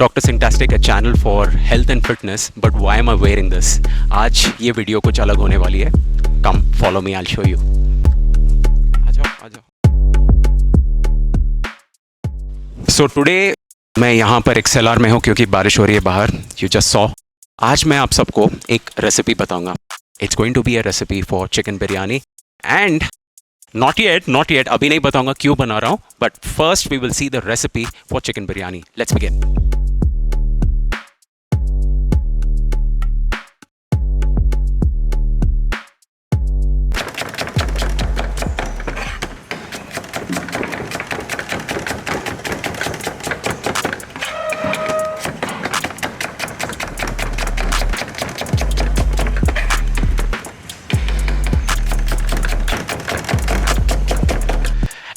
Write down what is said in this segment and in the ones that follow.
Dr. Syntactic, a channel for health and fitness, but why am I wearing this? आज ये video कुछ अलग होने वाली है. Come, follow me, I'll show you. आ जाओ. So today मैं यहाँ पर एक्सएलआर में हूँ क्योंकि बारिश हो रही है बाहर. You just saw. आज मैं आप सबको एक रेसिपी बताऊंगा. It's going to be a recipe for chicken biryani and not yet. अभी नहीं बताऊंगा क्यों बना रहा हूँ. But first we will see the recipe for chicken biryani. Let's begin.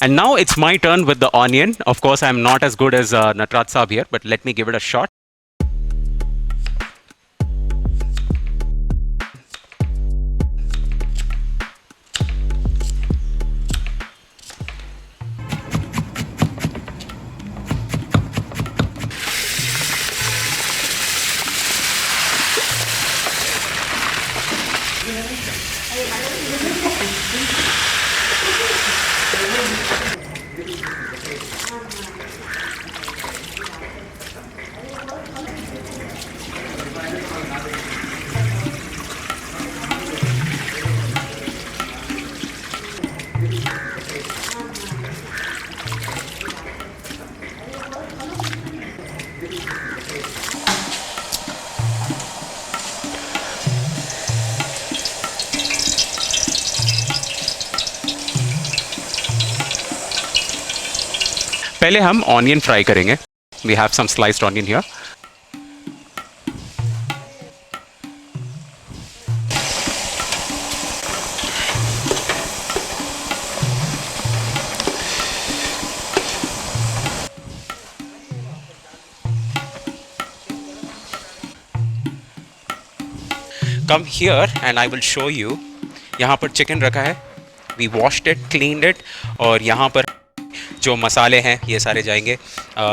And now it's my turn with the onion. Of course, I'm not as good as Natraj Saab here, but let me give it a shot. पहले हम onion fry करेंगे. We have some sliced onion here. Come here and I will show you. यहाँ पर chicken रखा है. We washed it, cleaned it. और यहाँ पर जो मसाले हैं ये सारे जाएंगे.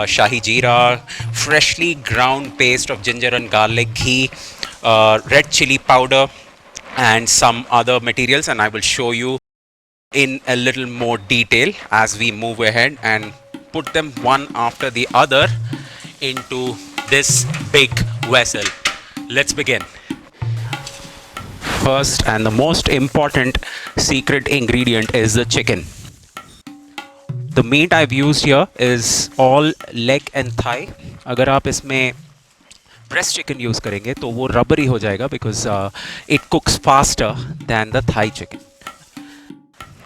Shahi jeera, freshly ground paste of ginger and garlic, ghee, red chilli powder and some other materials, and I will show you in a little more detail as we move ahead and put them one after the other into this big vessel. Let's begin. First and the most important secret ingredient is the chicken. The meat I've used here is all leg and thigh. अगर आप इसमें breast chicken use करेंगे तो वो rubbery हो जाएगा because it cooks faster than the thigh chicken.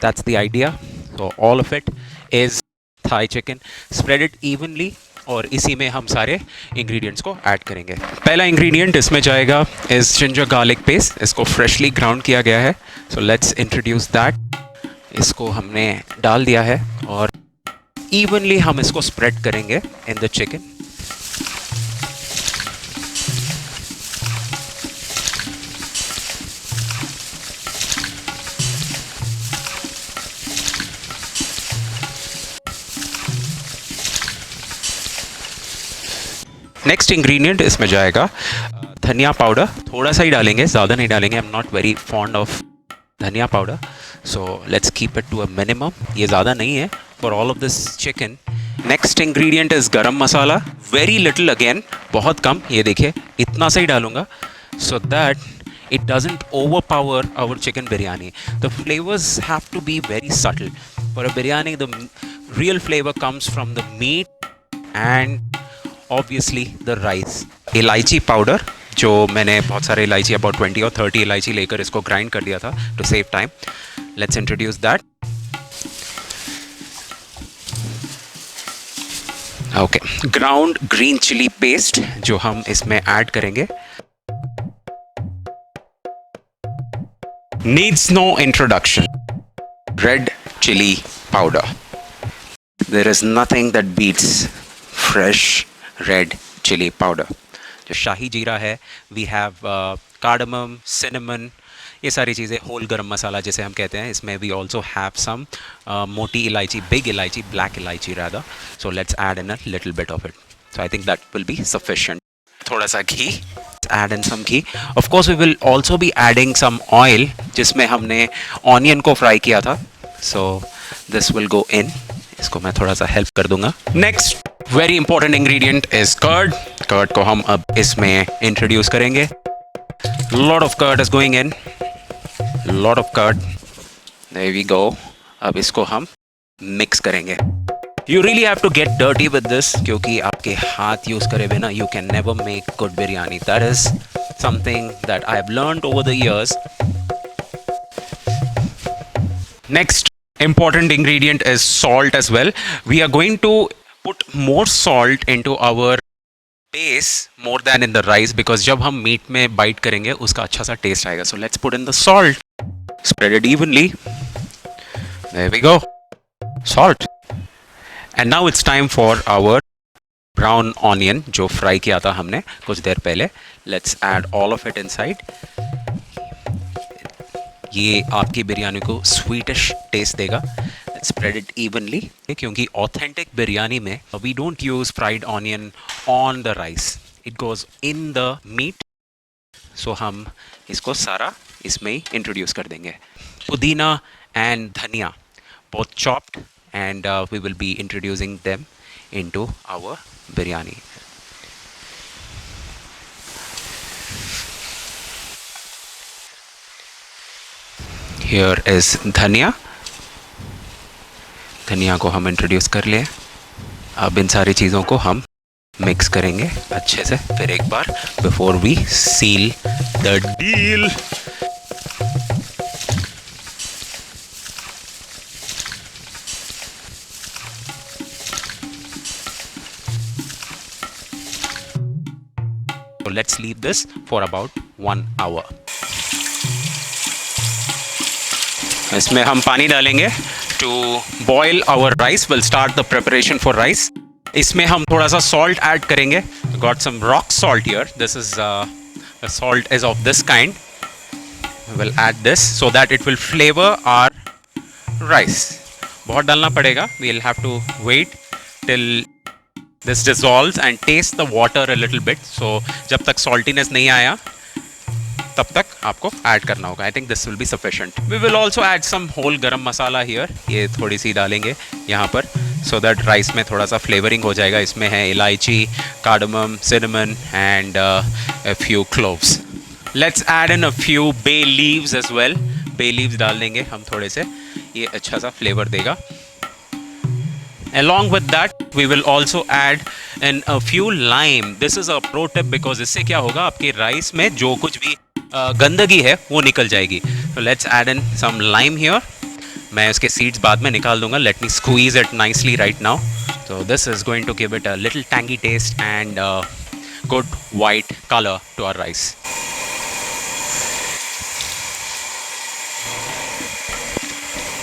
That's the idea. So all of it is thigh chicken. Spread it evenly और इसी में हम सारे ingredients को add करेंगे. पहला ingredient इसमें जाएगा is ginger garlic paste. इसको freshly ground किया गया है. So let's introduce that. इसको हमने डाल दिया है और इवनली हम इसको स्प्रेड करेंगे in the chicken. Next ingredient इसमें जाएगा धनिया पाउडर. थोड़ा सा ही डालेंगे, ज़्यादा नहीं डालेंगे. I am not very fond of धनिया powder, so let's keep it to a minimum. ये ज़्यादा नहीं है for all of this chicken. Next ingredient is garam masala. Very little again, बहुत कम. ये देखिए इतना सा ही डालूँगा so that it doesn't overpower our chicken biryani. The flavors have to be very subtle. For a biryani, the real flavor comes from the meat and obviously the rice. इलायची powder, जो मैंने बहुत सारे इलायची about 20 और 30 इलायची लेकर इसको ग्राइंड कर दिया था to save time. Let's introduce that. Okay, ground green chili paste जो हम इसमें ऐड करेंगे. Needs no introduction. Red chili powder. There is nothing that beats fresh red chili powder. जो शाही जीरा है, वी हैव कार्डमम, सिनेमन, ये सारी चीज़ें, होल गरम मसाला जिसे हम कहते हैं. इसमें वी ऑल्सो हैव सम मोटी इलायची, बिग इलायची, ब्लैक इलायची rather. So let's add in a little bit of it. So I think that will be sufficient. थोड़ा सा घी, add in some ghee. Of course, we will also be adding some oil, जिसमें हमने onion को fry किया था. So this will go in. इसको मैं थोड़ा सा help कर दूंगा. Next, very important ingredient is curd. Curd को हम अब इसमें introduce करेंगे. Lot of curd is going in. Lot of curd. There we go. अब इसको हम mix करेंगे. You really have to get dirty with this क्योंकि आपके हाथ यूज करे बिना you can never make good biryani. That is something that I have learned over the years. Next important ingredient is salt as well. We are going to put more salt into our base more than in the rice because जब हम meet में bite करेंगे उसका अच्छा सा taste आएगा. So let's put in the salt. Spread it evenly. There we go. Salt. And now it's time for our brown onion जो fry किया था हमने कुछ देर पहले. Let's add all of it inside. ये आपकी बिरयानी को स्वीटिश टेस्ट देगा. Let's spread it evenly क्योंकि authentic बिरयानी में we don't use fried onion on the rice. It goes in the meat. So हम इसको सारा इसमें ही introduce कर देंगे. पुदीना and धनिया both chopped and we will be introducing them into our biryani. Here is धनिया. धनिया को हम इंट्रोड्यूस कर लिए. अब इन सारी चीज़ों को हम मिक्स करेंगे अच्छे से फिर एक बार before we seal the deal. So let's leave this for about 1 hour. इसमें हम पानी डालेंगे to boil our rice. We'll start the preparation for rice. इसमें हम थोड़ा सा salt add करेंगे. Got some rock salt here. This is the salt is of this kind. We'll add this so that it will flavor our rice. बहुत डालना पड़ेगा. We'll have to wait till this dissolves and taste the water a little bit. So जब तक saltiness नहीं आया तब तक आपको ऐड करना होगा. I think this will be sufficient. We will also add some whole garam masala here. ये थोड़ी सी डालेंगे यहाँ पर so that rice में थोड़ा सा flavoring हो जाएगा. इसमें है इलायची, cardamom, cinnamon and a few cloves. Let's add in a few bay leaves as well. Bay leaves डाल देंगे हम थोड़े से. ये अच्छा सा flavor देगा. Along with that, we will also add in a few lime. This is a pro tip because इससे क्या होगा आपके राइस में जो कुछ भी गंदगी है वो निकल जाएगी. So let's add in some lime here. मैं इसके seeds बाद में निकाल दूंगा. Let me squeeze it nicely right now. So this is going to give it a little tangy taste and good white color to our rice.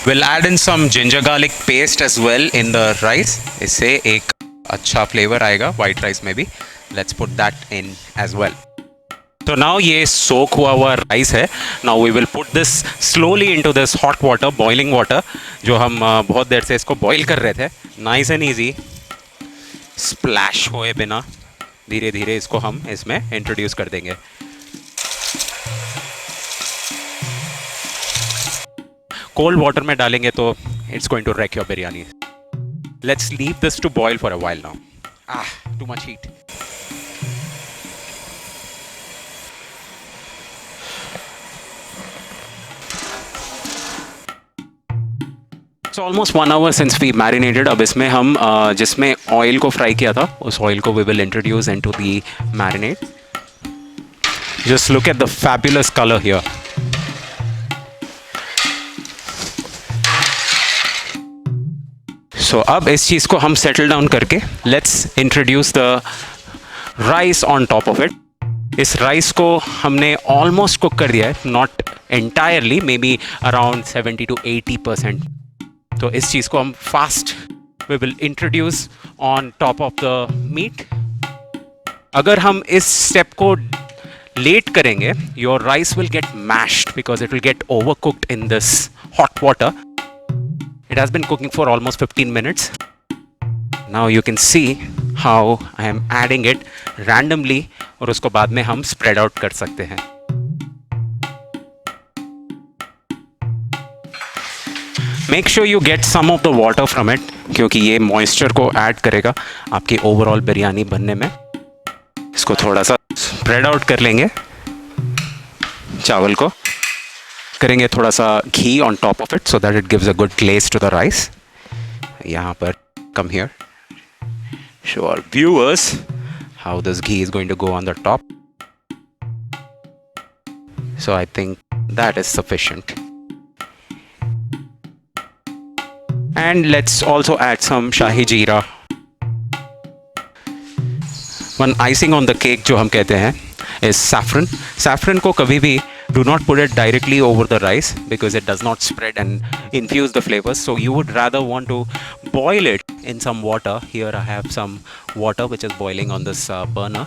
We'll add in some ginger garlic paste as well in the rice. इससे एक अच्छा flavor आएगा white rice में भी. Let's put that in as well. So now ये soak हुआ हुआ rice है. Now we will put this slowly into this hot water, boiling water, जो हम बहुत देर से इसको boil कर रहे थे. Nice and easy. Splash होए बिना धीरे धीरे इसको हम इसमें introduce कर देंगे. Cold water में डालेंगे तो it's going to wreck your biryani. Let's leave this to boil for a while now. Too much heat. It's almost 1 hour since we marinated. अब इसमें हम जिसमें oil को fry किया था उस oil को we will introduce into the marinade. Just look at the fabulous color here. So अब इस चीज़ को हम settle down करके let's introduce the rice on top of it. इस राइस को हमने almost cook कर दिया है, not entirely, maybe around 70 to 80%. तो इस चीज़ को हम fast we will introduce on top of the meat. अगर हम इस step को late करेंगे, your rice will get mashed because it will get overcooked in this hot water. It has been cooking for almost 15 minutes. Now you can see how I am adding it randomly और उसको बाद में हम spread out कर सकते हैं. Make sure you get some of the water from it क्योंकि ये moisture को add करेगा आपकी overall बिरयानी बनने में. इसको थोड़ा सा spread out कर लेंगे चावल को. करेंगे थोड़ा सा घी on top of it so that it gives a good glaze to the rice. यहाँ पर come here. Show our viewers how this ghee is going to go on the top. So I think that is sufficient. And let's also add some shahi jeera. One icing on the cake जो हम कहते हैं is saffron. Saffron को कभी भी do not put it directly over the rice because it does not spread and infuse the flavors. So you would rather want to boil it in some water. Here I have some water which is boiling on this burner.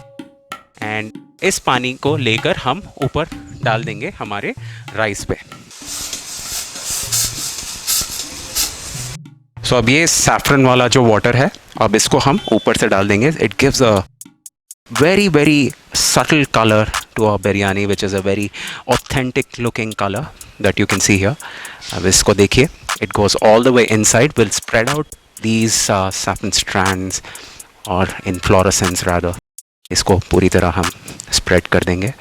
And इस पानी को लेकर हम ऊपर डाल देंगे हमारे rice पे. सो अब ये सैफरन वाला जो वाटर है अब इसको हम ऊपर से डाल देंगे. It gives a very very subtle color to our biryani which is a very authentic looking color that you can see here. अब इसको देखिए, it goes all the way inside. We'll spread out these saffron strands or inflorescence rather. इसको पूरी तरह हम spread कर देंगे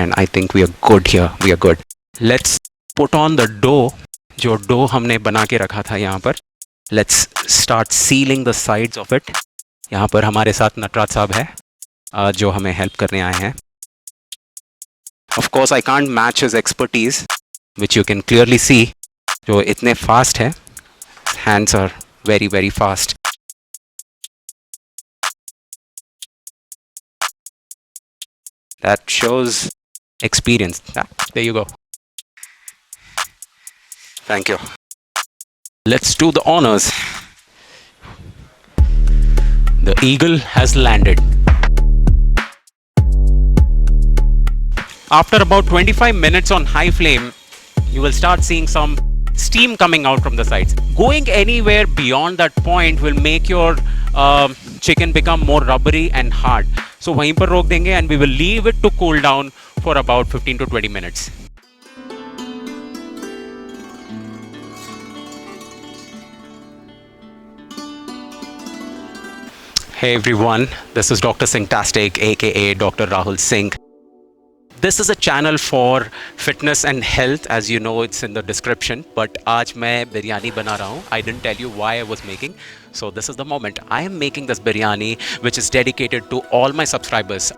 and I think we are good here. We are good. Let's put on the dough. जो dough हमने बना के रखा था यहाँ पर. Let's start sealing the sides of it. यहाँ पर हमारे साथ नटराज साहब है जो हमें हेल्प करने आए हैं. Of course I can't match his expertise which you can clearly see. जो इतने fast है, hands are very very fast. That shows experience. There you go. Thank you. Let's do the honors. The eagle has landed. After about 25 minutes on high flame, you will start seeing some steam coming out from the sides. Going anywhere beyond that point will make your chicken become more rubbery and hard. So वहीं पर रोक देंगे and we will leave it to cool down for about 15 to 20 minutes. Hey everyone, this is Dr. Singtastic aka Dr. Rahul Singh. This is a channel for fitness and health, as you know it's in the description. But आज मैं बिरयानी बना रहा हूँ. I didn't tell you why I was making. So this is the moment. I am making this biryani which is dedicated to all my subscribers.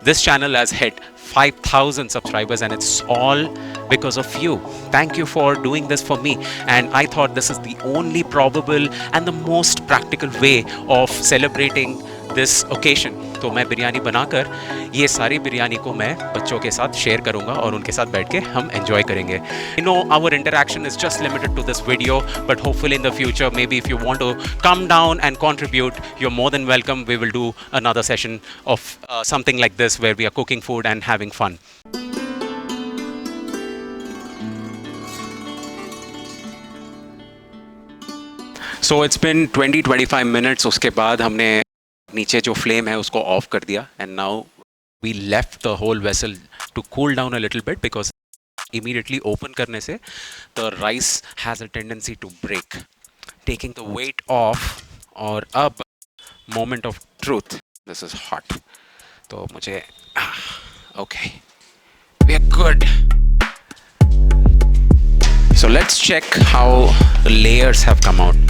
This channel has hit 5,000 subscribers and it's all because of you. Thank you for doing this for me. And I thought this is the only probable and the most practical way of celebrating this occasion. तो मैं बिरयानी बनाकर ये सारी बिरयानी को मैं बच्चों के साथ शेयर करूंगा और उनके साथ बैठ के हम एंजॉय करेंगे. You know our interaction is just limited to this video, but hopefully in the future maybe if you want to come down and contribute, you're more than welcome. We will do another session of something like this where we are cooking food and having fun. So it's been 20-25 minutes. उसके बाद हमने नीचे जो flame है उसको of कर दिया and now we left the whole vessel to cool down a little bit because immediately open करने से the rice has a tendency to break, taking the weight off. और अब moment of truth. This is hot. तो मुझे okay, we are good. So let's check how the layers have come out.